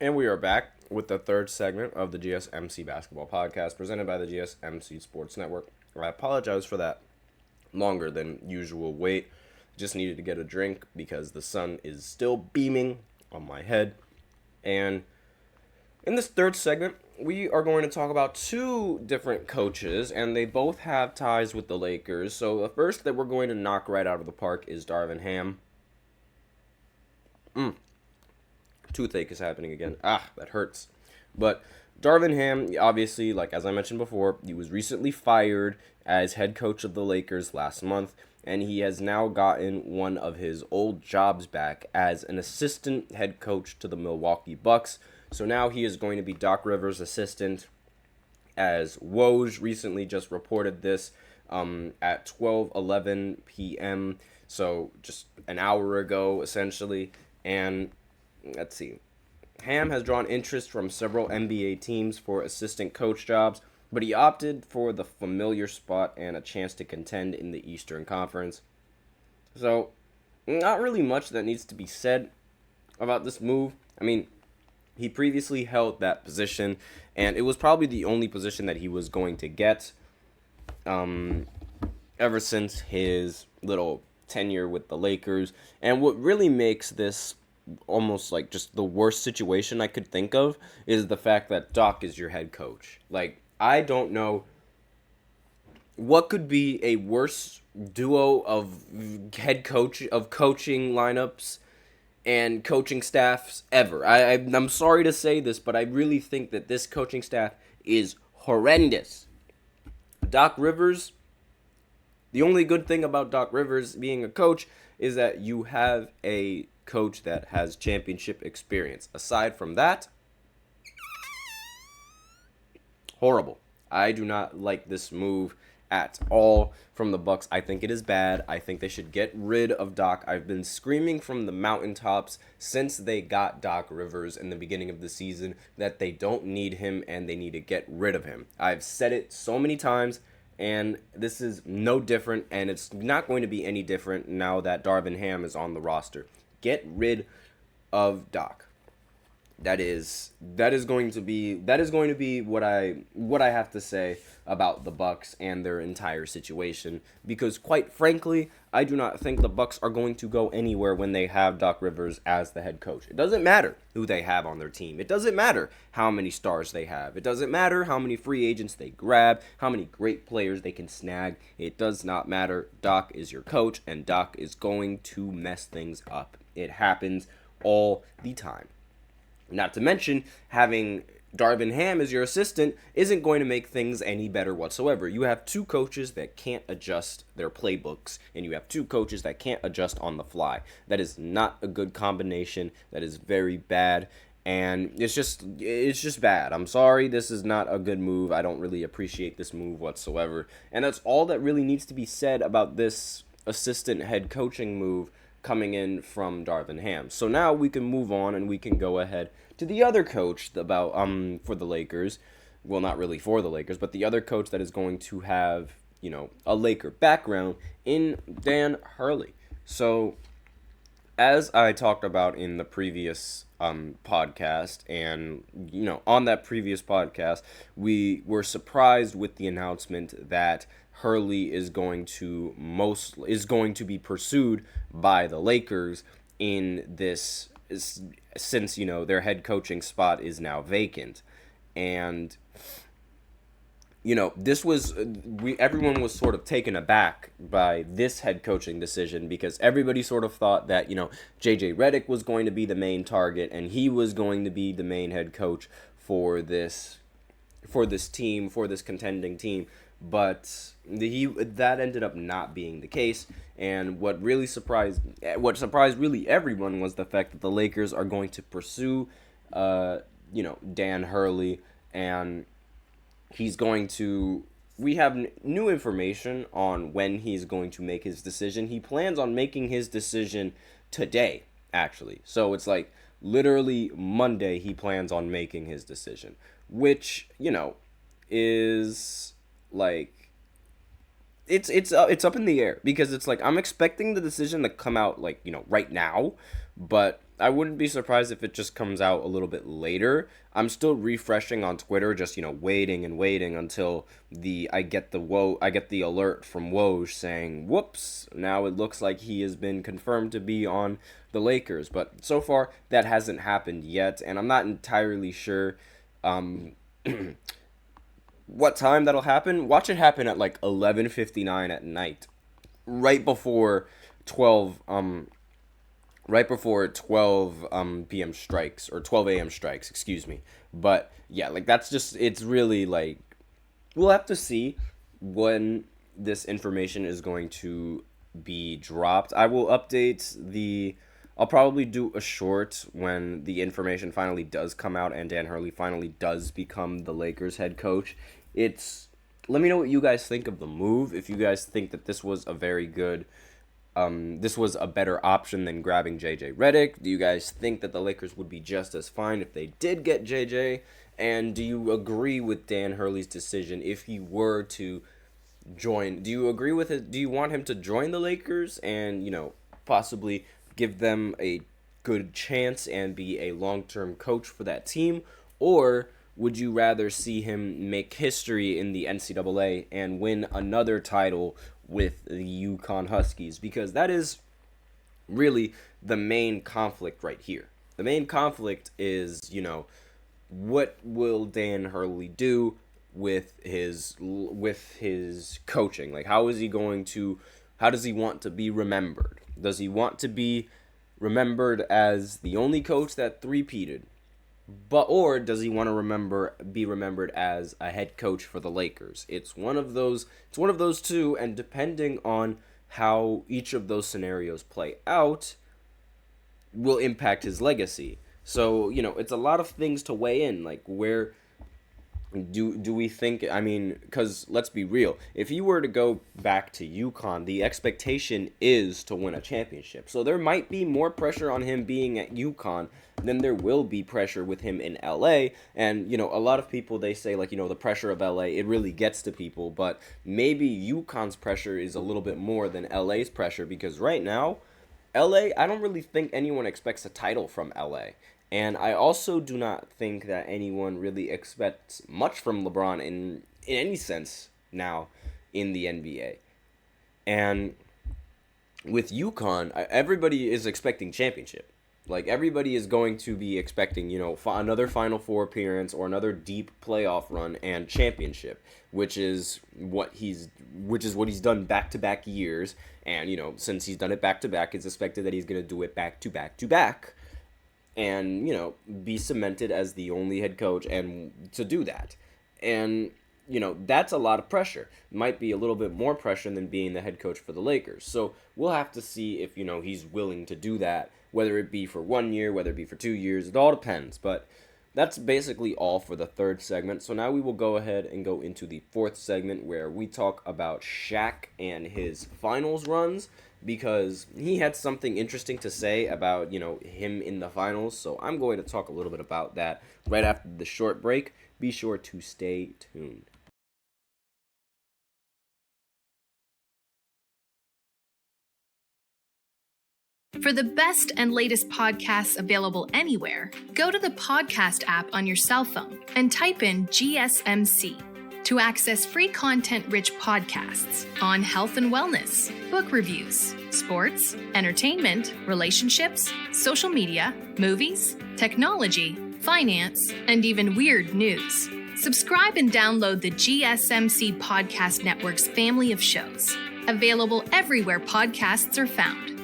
And we are back with the third segment of the GSMC Basketball Podcast presented by the GSMC Sports Network. I apologize for that longer than usual wait. Just needed to get a drink because the sun is still beaming on my head. And in this third segment, we are going to talk about two different coaches, and they both have ties with the Lakers. So the first that we're going to knock right out of the park is Darvin Ham. Toothache is happening again. That hurts. But Darvin Ham, obviously, like as I mentioned before, he was recently fired as head coach of the Lakers last month, and he has now gotten one of his old jobs back as an assistant head coach to the Milwaukee Bucks. So now he is going to be Doc Rivers' assistant, as Woj recently just reported this at 12:11 p.m., so just an hour ago, essentially. And let's see. Ham has drawn interest from several NBA teams for assistant coach jobs, but he opted for the familiar spot and a chance to contend in the Eastern Conference. So, not really much that needs to be said about this move. I mean, he previously held that position, and it was probably the only position that he was going to get ever since his little tenure with the Lakers. And what really makes this almost like just the worst situation I could think of is the fact that Doc is your head coach. Like, I don't know what could be a worse duo of coaching lineups and coaching staffs ever. I'm sorry to say this, but I really think that this coaching staff is horrendous. Doc Rivers, the only good thing about Doc Rivers being a coach is that you have a coach that has championship experience. Aside from that, horrible. I do not like this move at all from the Bucks. I think it is bad. I think they should get rid of Doc. I've been screaming from the mountaintops since they got Doc Rivers in the beginning of the season that they don't need him and they need to get rid of him. I've said it so many times, and this is no different, and it's not going to be any different now that Darvin Ham is on the roster. Get rid of Doc. That is going to be what I have to say about the Bucks and their entire situation, because quite frankly, I do not think the Bucks are going to go anywhere when they have Doc Rivers as the head coach. It doesn't matter who they have on their team. It doesn't matter how many stars they have. It doesn't matter how many free agents they grab, how many great players they can snag. It does not matter. Doc is your coach, and Doc is going to mess things up. It happens all the time. Not to mention, having Darvin Ham as your assistant isn't going to make things any better whatsoever. You have two coaches that can't adjust their playbooks, and you have two coaches that can't adjust on the fly. That is not a good combination. That is very bad, and it's just bad. I'm sorry, this is not a good move. I don't really appreciate this move whatsoever, and that's all that really needs to be said about this assistant head coaching move coming in from Darvin Ham. So now we can move on and we can go ahead to the other coach about for the Lakers. Well, not really for the Lakers, but the other coach that is going to have, a Laker background in Dan Hurley. So as I talked about in the previous podcast, and on that previous podcast, we were surprised with the announcement that Hurley is going to be pursued by the Lakers in this, since their head coaching spot is now vacant. And everyone was sort of taken aback by this head coaching decision, because everybody sort of thought that JJ Redick was going to be the main target and he was going to be the main head coach for this team, for this contending team. But that ended up not being the case, and what surprised really everyone was the fact that the Lakers are going to pursue, Dan Hurley, and we have new information on when he's going to make his decision. He plans on making his decision today, actually. So it's like literally Monday he plans on making his decision, which, is like it's up in the air, because it's like I'm expecting the decision to come out right now, but I wouldn't be surprised if it just comes out a little bit later. I'm still refreshing on Twitter, just waiting and waiting until I get the alert from Woj saying, "Whoops! Now it looks like he has been confirmed to be on the Lakers." But so far, that hasn't happened yet, and I'm not entirely sure what time that'll happen. Watch it happen at like 11:59 at night, right before 12 p.m. strikes, or 12 a.m. strikes, excuse me. But yeah, like it's really like, we'll have to see when this information is going to be dropped. I'll probably do a short when the information finally does come out and Dan Hurley finally does become the Lakers head coach. Let me know what you guys think of the move. If you guys think that this was a very good this was a better option than grabbing JJ Redick. Do you guys think that the Lakers would be just as fine if they did get JJ? And do you agree with Dan Hurley's decision if he were to join? Do you agree with it? Do you want him to join the Lakers and, possibly give them a good chance and be a long-term coach for that team? Or would you rather see him make history in the NCAA and win another title with the UConn Huskies? Because that is really the main conflict right here. The main conflict is, what will Dan Hurley do with his coaching? Like, how does he want to be remembered? Does he want to be remembered as the only coach that three-peated? Or does he want to be remembered as a head coach for the Lakers? It's one of those two, and depending on how each of those scenarios play out will impact his legacy. So, it's a lot of things to weigh in, like where do we think, because let's be real, if he were to go back to UConn, the expectation is to win a championship. So there might be more pressure on him being at UConn than there will be pressure with him in LA. And, a lot of people, they say, like, the pressure of LA, it really gets to people. But maybe UConn's pressure is a little bit more than LA's pressure, because right now, LA, I don't really think anyone expects a title from LA. And I also do not think that anyone really expects much from LeBron in any sense now in the NBA. And with UConn, everybody is expecting championship. Like, everybody is going to be expecting, another Final Four appearance or another deep playoff run and championship, which is what he's done back-to-back years. And, since he's done it back-to-back, it's expected that he's going to do it back-to-back-to-back. And, be cemented as the only head coach, and to do that. And, that's a lot of pressure. Might be a little bit more pressure than being the head coach for the Lakers. So we'll have to see if, he's willing to do that, whether it be for 1 year, whether it be for 2 years. It all depends. But that's basically all for the third segment. So now we will go ahead and go into the fourth segment, where we talk about Shaq and his finals runs, because he had something interesting to say about, him in the finals. So I'm going to talk a little bit about that right after the short break. Be sure to stay tuned. For the best and latest podcasts available anywhere, go to the podcast app on your cell phone and type in GSMC to access free content-rich podcasts on health and wellness, book reviews, sports, entertainment, relationships, social media, movies, technology, finance, and even weird news. Subscribe and download the GSMC Podcast Network's family of shows, available everywhere podcasts are found.